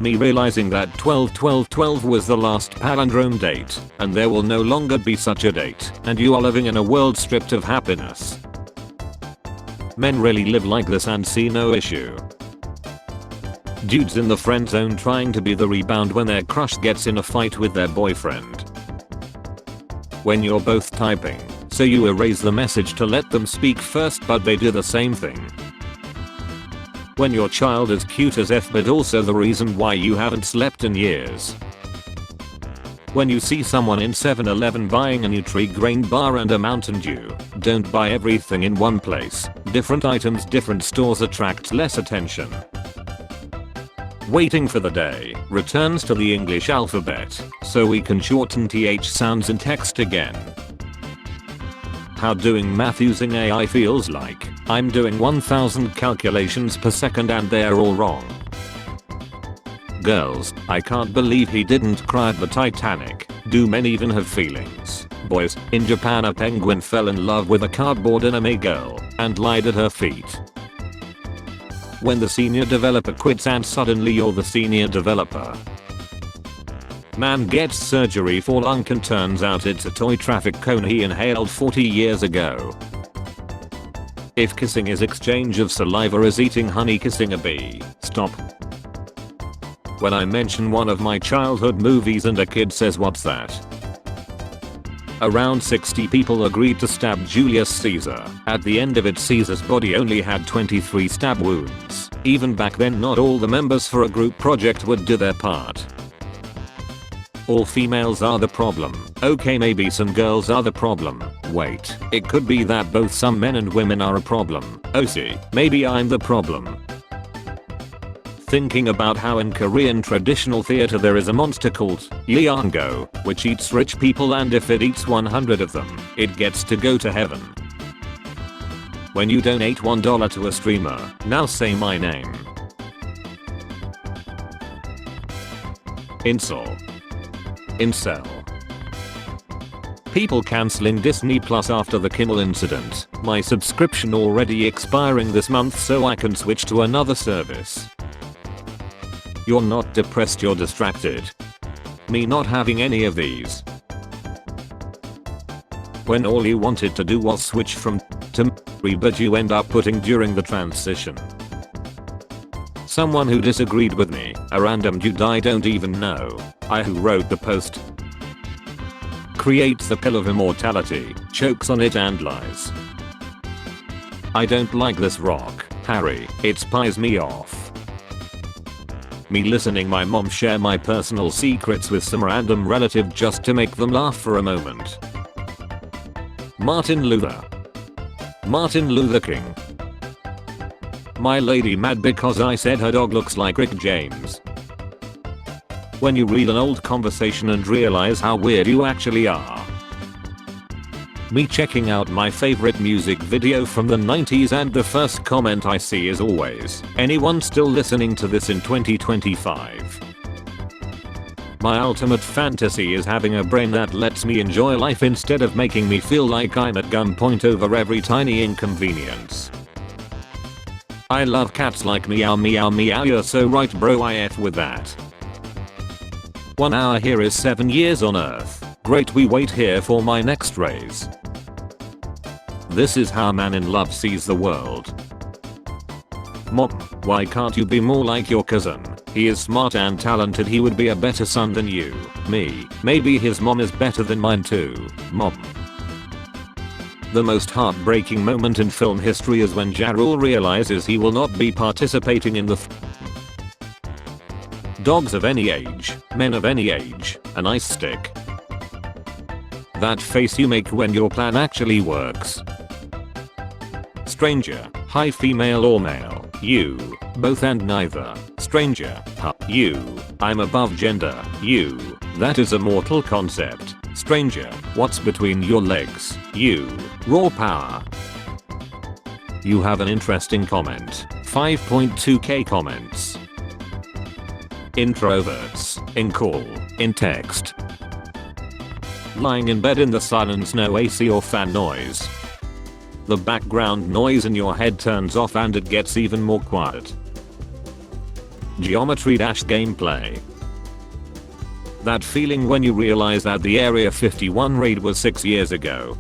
Me realizing that 12/12/12 was the last palindrome date, and there will no longer be such a date, and you are living in a world stripped of happiness. Men really live like this and see no issue. Dudes in the friend zone trying to be the rebound when their crush gets in a fight with their boyfriend. When you're both typing, so you erase the message to let them speak first but they do the same thing. When your child is cute as F but also the reason why you haven't slept in years. When you see someone in 7-Eleven buying a Nutri-Grain bar and a Mountain Dew, don't buy everything in one place. Different items, different stores attract less attention. Waiting for the day returns to the English alphabet, so we can shorten TH sounds in text again. How doing math using AI feels like. I'm doing 1000 calculations per second and they're all wrong. Girls, I can't believe he didn't cry at the Titanic. Do men even have feelings? Boys, in Japan a penguin fell in love with a cardboard anime girl and lied at her feet. When the senior developer quits and suddenly you're the senior developer. Man gets surgery for lung and turns out it's a toy traffic cone he inhaled 40 years ago. If kissing is exchange of saliva is eating honey kissing a bee, stop. When I mention one of my childhood movies and a kid says what's that? Around 60 people agreed to stab Julius Caesar. At the end of it Caesar's body only had 23 stab wounds. Even back then not all the members for a group project would do their part. All females are the problem. Okay, maybe some girls are the problem. Wait, it could be that both some men and women are a problem. Oh see, maybe I'm the problem. Thinking about how in Korean traditional theater there is a monster called Yeongo, which eats rich people and if it eats 100 of them, it gets to go to heaven. When you donate $1 to a streamer, now say my name. Incel. Incel. People cancelling Disney Plus after the Kimmel incident. My subscription already expiring this month so I can switch to another service. You're not depressed, you're distracted. Me not having any of these. When all you wanted to do was switch from to but you end up putting during the transition. Someone who disagreed with me, a random dude I don't even know. I who wrote the post. Creates the pill of immortality, chokes on it and lies. I don't like this rock, Harry, it pies me off. Me listening my mom share my personal secrets with some random relative just to make them laugh for a moment. Martin Luther King. My lady mad because I said her dog looks like Rick James. When you read an old conversation and realize how weird you actually are. Me checking out my favorite music video from the 90s and the first comment I see is always, anyone still listening to this in 2025? My ultimate fantasy is having a brain that lets me enjoy life instead of making me feel like I'm at gunpoint over every tiny inconvenience. I love cats like meow meow meow, you're so right bro, IF with that. 1 hour here is 7 years on Earth. Great, we wait here for my next raise. This is how a man in love sees the world. Mom, why can't you be more like your cousin? He is smart and talented, he would be a better son than you. Me, maybe his mom is better than mine too. Mom. The most heartbreaking moment in film history is when Ja Rule realizes he will not be participating in the dogs of any age, men of any age, an ice stick. That face you make when your plan actually works. Stranger, hi female or male, you, both and neither. Stranger, huh, you, I'm above gender, you, that is a mortal concept. Stranger, what's between your legs, you, raw power. You have an interesting comment, 5.2k comments. Introverts, in call, in text. Lying in bed in the silence, no AC or fan noise. The background noise in your head turns off and it gets even more quiet. Geometry Dash gameplay. That feeling when you realize that the Area 51 raid was 6 years ago.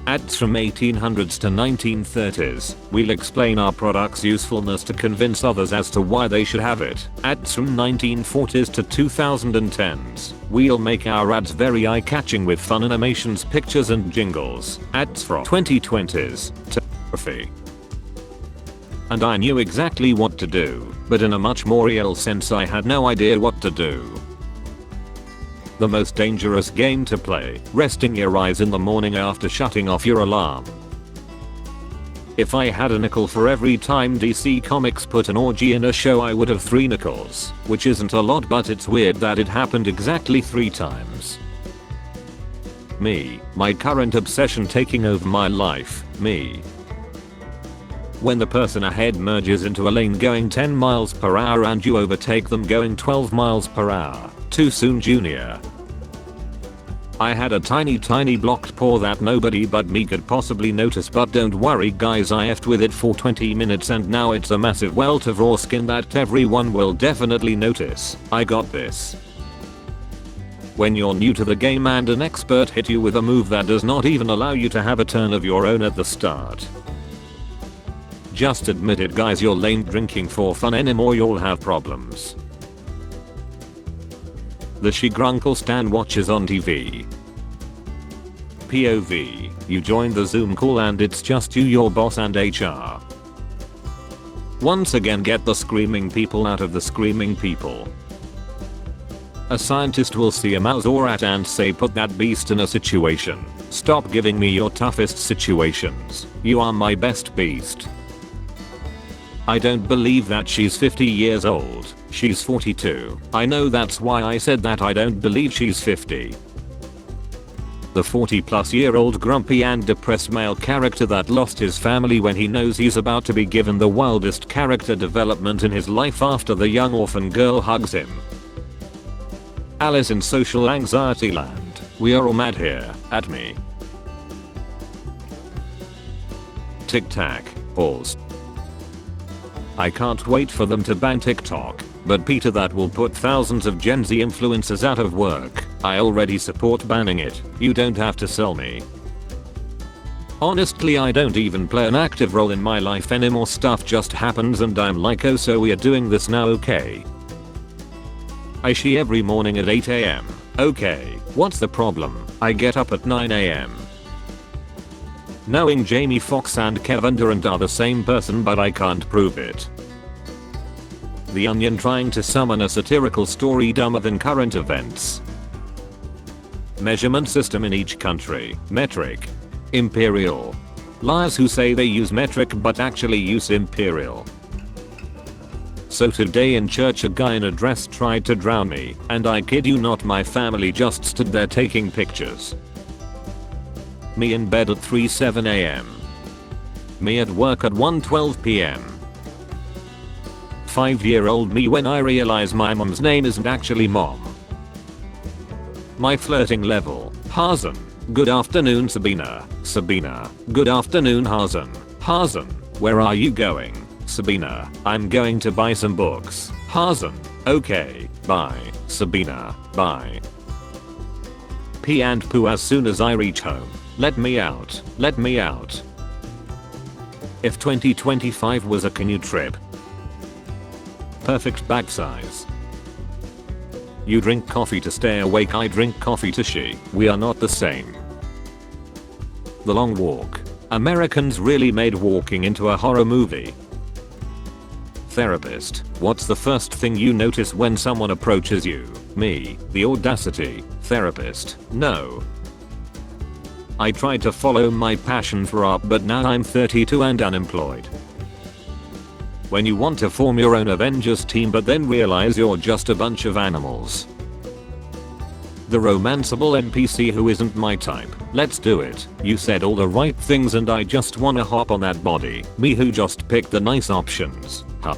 Ads from 1800s to 1930s. We'll explain our product's usefulness to convince others as to why they should have it. Ads from 1940s to 2010s. We'll make our ads very eye-catching with fun animations, pictures and jingles. Ads from 2020s to photography. And I knew exactly what to do, but in a much more real sense I had no idea what to do. The most dangerous game to play, resting your eyes in the morning after shutting off your alarm. If I had a nickel for every time DC Comics put an orgy in a show, I would have 3 nickels, which isn't a lot, but it's weird that it happened exactly 3 times. Me, my current obsession taking over my life, me. When the person ahead merges into a lane going 10 miles per hour and you overtake them going 12 miles per hour. Too soon, Junior. I had a tiny blocked paw that nobody but me could possibly notice, but don't worry guys, I effed with it for 20 minutes and now it's a massive welt of raw skin that everyone will definitely notice. I got this. When you're new to the game and an expert hit you with a move that does not even allow you to have a turn of your own at the start. Just admit it guys, you're lame drinking for fun anymore, you'll have problems. The Shigrunkle Stan watches on TV. POV, you join the Zoom call and it's just you, your boss and HR. Once again, get the screaming people out of the screaming people. A scientist will see a mouse or rat and say, put that beast in a situation. Stop giving me your toughest situations. You are my best beast. I don't believe that she's 50 years old. She's 42. I know, that's why I said that. I don't believe she's 50. The 40-plus-year-old grumpy and depressed male character that lost his family when he knows he's about to be given the wildest character development in his life after the young orphan girl hugs him. Alice in Social Anxiety Land. We are all mad here, at me. Tic Tac. Pause. I can't wait for them to ban TikTok, but Peter, that will put thousands of Gen Z influencers out of work. I already support banning it. You don't have to sell me. Honestly, I don't even play an active role in my life anymore. Stuff just happens and I'm like, oh, so we are doing this now, okay. I she every morning at 8 AM. Okay, what's the problem? I get up at 9 AM. Knowing Jamie Foxx and Kevin Durant are the same person, but I can't prove it. The Onion trying to summon a satirical story dumber than current events. Measurement system in each country. Metric. Imperial. Liars who say they use metric but actually use imperial. So today in church a guy in a dress tried to drown me, and I kid you not, my family just stood there taking pictures. Me in bed at 3:07 AM. Me at work at 1:12 PM. 5-year-old me when I realize my mom's name isn't actually Mom. My flirting level. Hazen. Good afternoon Sabina. Sabina. Good afternoon Hazen. Hazen. Where are you going? Sabina. I'm going to buy some books. Hazen. Okay. Bye. Sabina. Bye. Pee and poo as soon as I reach home. Let me out. Let me out. If 2025 was a canoe trip. Perfect bag size. You drink coffee to stay awake, I drink coffee to she. We are not the same. The Long Walk. Americans really made walking into a horror movie. Therapist. What's the first thing you notice when someone approaches you? Me. The audacity. Therapist. No. I tried to follow my passion for art, but now I'm 32 and unemployed. When you want to form your own Avengers team but then realize you're just a bunch of animals. The romanceable NPC who isn't my type. Let's do it. You said all the right things and I just wanna hop on that body. Me who just picked the nice options. Huh.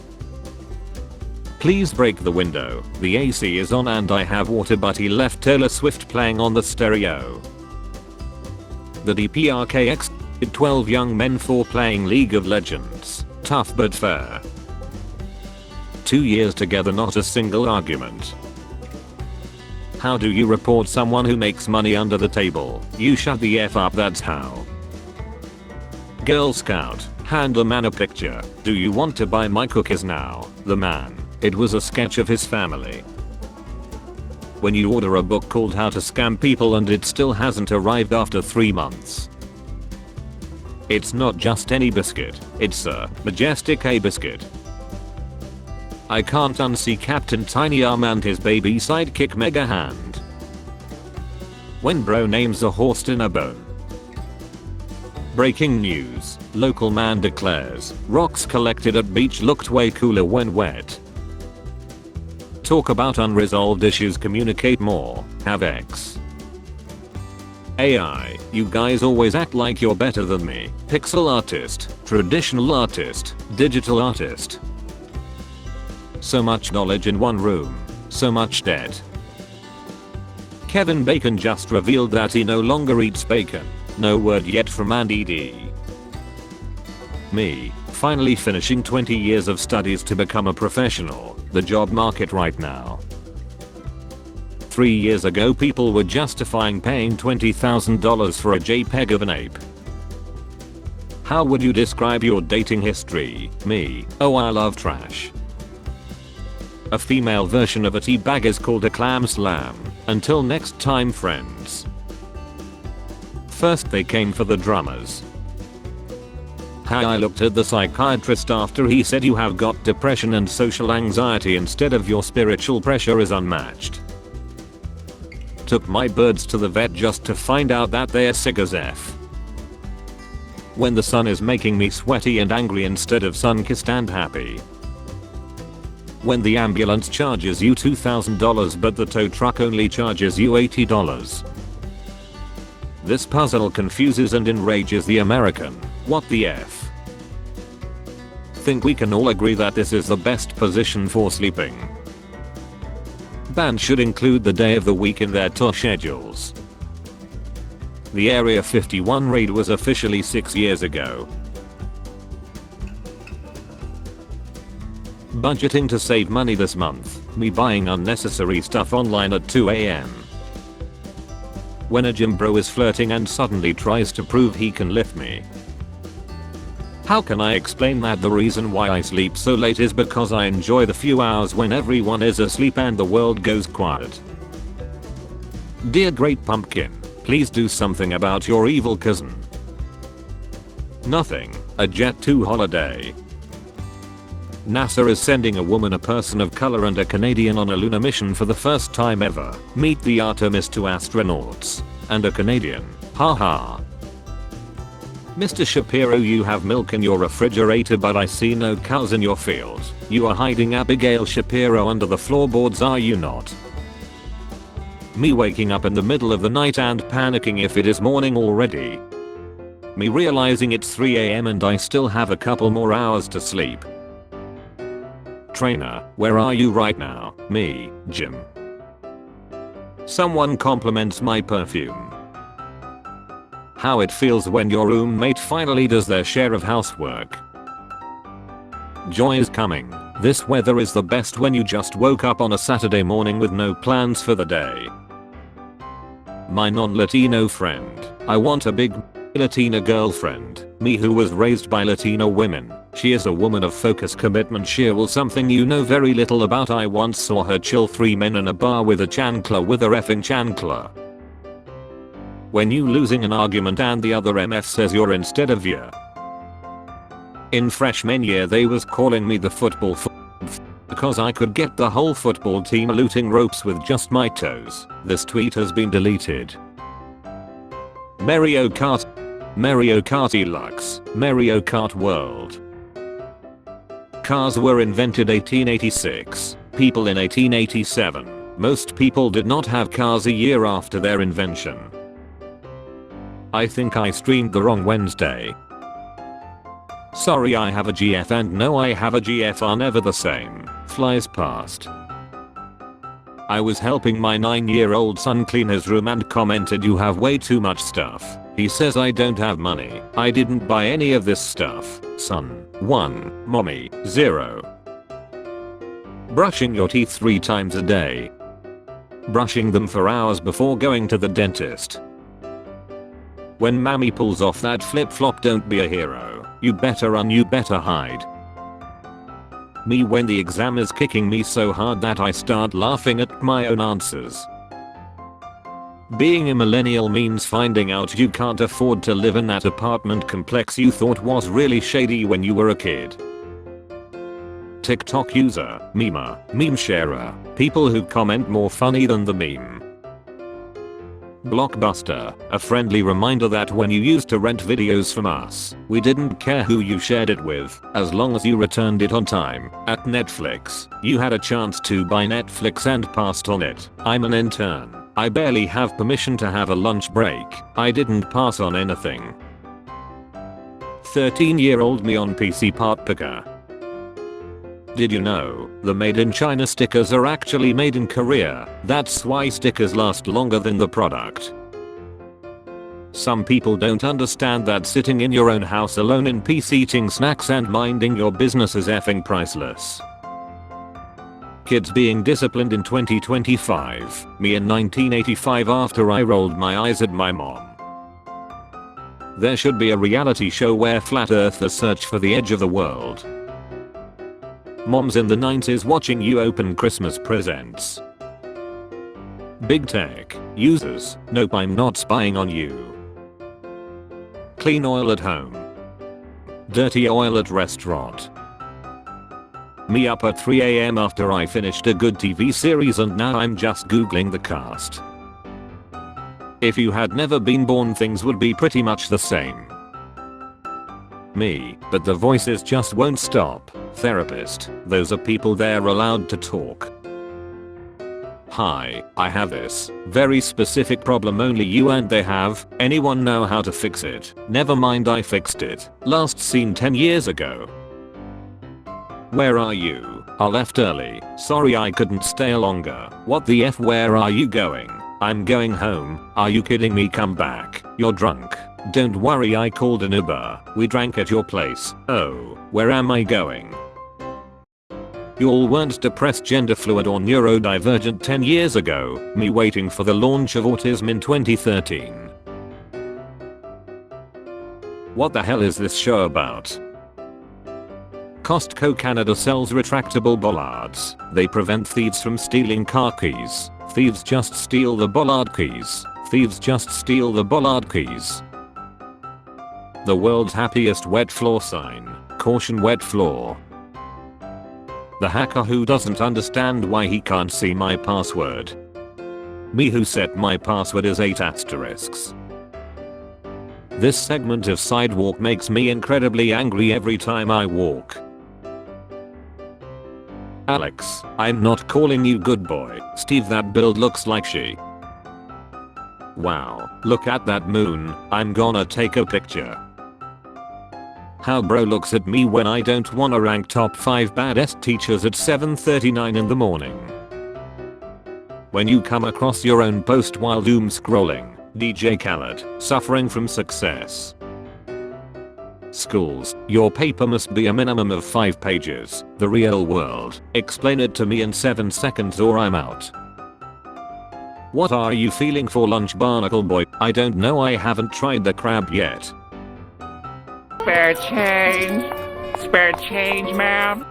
Please break the window. The AC is on and I have water, but he left Taylor Swift playing on the stereo. The DPRKX 12 young men for playing League of Legends. Tough but fair. 2 years together, not a single argument. How do you report someone who makes money under the table? You shut the F up, that's how. Girl Scout, hand a man a picture. Do you want to buy my cookies now? The man. It was a sketch of his family. When you order a book called How to Scam People and it still hasn't arrived after 3 months. It's not just any biscuit, it's a majestic A biscuit. I can't unsee Captain Tiny Arm and his baby sidekick Mega Hand. When bro names a horse in a bone. Breaking news, local man declares, rocks collected at beach looked way cooler when wet. Talk about unresolved issues, communicate more, have X. AI, you guys always act like you're better than me. Pixel artist, traditional artist, digital artist. So much knowledge in one room, so much debt. Kevin Bacon just revealed that he no longer eats bacon. No word yet from Andy D. Me, finally finishing 20 years of studies to become a professional, the job market right now. 3 years ago people were justifying paying $20,000 for a JPEG of an ape. How would you describe your dating history? Me, oh I love trash. A female version of a teabag is called a clam slam. Until next time friends. First they came for the drummers. How I looked at the psychiatrist after he said you have got depression and social anxiety instead of your spiritual pressure is unmatched. Took my birds to the vet just to find out that they're sick as F. When the sun is making me sweaty and angry instead of sun-kissed and happy. When the ambulance charges you $2,000 but the tow truck only charges you $80. This puzzle confuses and enrages the American. What the F? Think we can all agree that this is the best position for sleeping. Bands should include the day of the week in their tour schedules. The Area 51 raid was officially 6 years ago. Budgeting to save money this month, me buying unnecessary stuff online at 2 AM. When a gym bro is flirting and suddenly tries to prove he can lift me. How can I explain that the reason why I sleep so late is because I enjoy the few hours when everyone is asleep and the world goes quiet. Dear Great Pumpkin, please do something about your evil cousin. Nothing, a Jet 2 holiday. NASA is sending a woman, a person of color and a Canadian on a lunar mission for the first time ever. Meet the Artemis 2 astronauts. And a Canadian. Haha. Mr. Shapiro, you have milk in your refrigerator but I see no cows in your field. You are hiding Abigail Shapiro under the floorboards, are you not? Me waking up in the middle of the night and panicking if it is morning already. Me realizing it's 3 AM and I still have a couple more hours to sleep. Trainer, where are you right now? Me, Jim. Someone compliments my perfume. How it feels when your roommate finally does their share of housework. Joy is coming. This weather is the best when you just woke up on a Saturday morning with no plans for the day. My non-Latino friend. I want a big Latina girlfriend. Me who was raised by Latino women. She is a woman of focus, commitment, sheer will, something you know very little about. I once saw her chill 3 men in a bar with a chancla, with a effing chancla. When you losing an argument and the other MF says you're instead of you. In freshman year they was calling me the football because I could get the whole football team looting ropes with just my toes. This tweet has been deleted. Mario Kart Deluxe, Mario Kart World. Cars were invented 1886, people in 1887. Most people did not have cars a year after their invention. I think I streamed the wrong Wednesday. Sorry, I have a GF and no, I have a GF are never the same. Flies past. I was helping my 9-year-old son clean his room and commented, you have way too much stuff. He says I don't have money. I didn't buy any of this stuff. Son. 1. Mommy. 0. Brushing your teeth 3 times a day. Brushing them for hours before going to the dentist. When mammy pulls off that flip-flop, don't be a hero. You better run, you better hide. Me when the exam is kicking me so hard that I start laughing at my own answers. Being a millennial means finding out you can't afford to live in that apartment complex you thought was really shady when you were a kid. TikTok user, memer, meme sharer, people who comment more funny than the meme. Blockbuster, a friendly reminder that when you used to rent videos from us, we didn't care who you shared it with, as long as you returned it on time. At Netflix, you had a chance to buy Netflix and passed on it. I'm an intern. I barely have permission to have a lunch break. I didn't pass on anything. 13-year-old me on PC part picker. Did you know, the made in China stickers are actually made in Korea? That's why stickers last longer than the product. Some people don't understand that sitting in your own house alone in peace eating snacks and minding your business is effing priceless. Kids being disciplined in 2025, me in 1985 after I rolled my eyes at my mom. There should be a reality show where flat earthers search for the edge of the world. Moms in the 90s watching you open Christmas presents. Big tech users, nope, I'm not spying on you. Clean oil at home. Dirty oil at restaurant. Me up at 3 AM after I finished a good TV series and now I'm just googling the cast. If you had never been born, things would be pretty much the same. Me, but the voices just won't stop. Therapist, those are people, they're allowed to talk. Hi, I have this very specific problem only you and they have. Anyone know how to fix it? Never mind, I fixed it. Last seen 10 years ago. Where are you? I left early. Sorry I couldn't stay longer. What the F, where are you going? I'm going home. Are you kidding me? Come back. You're drunk. Don't worry, I called an Uber. We drank at your place. Oh, where am I going? You all weren't depressed, gender fluid or neurodivergent 10 years ago. Me waiting for the launch of autism in 2013. What the hell is this show about? Costco Canada sells retractable bollards. They prevent thieves from stealing car keys. Thieves just steal the bollard keys. Thieves just steal the bollard keys. The world's happiest wet floor sign. Caution, wet floor. The hacker who doesn't understand why he can't see my password. Me who set my password as 8 asterisks. This segment of Sidewalk makes me incredibly angry every time I walk. Alex, I'm not calling you good boy. Steve, that build looks like she. Wow, look at that moon. I'm gonna take a picture. How bro looks at me when I don't wanna rank top 5 baddest teachers at 7:39 in the morning. When you come across your own post while doom scrolling, DJ Khaled, suffering from success. Schools, your paper must be a minimum of 5 pages. The real world, explain it to me in 7 seconds or I'm out. What are you feeling for lunch, barnacle boy? I don't know, I haven't tried the crab yet. Spare change. Spare change, ma'am.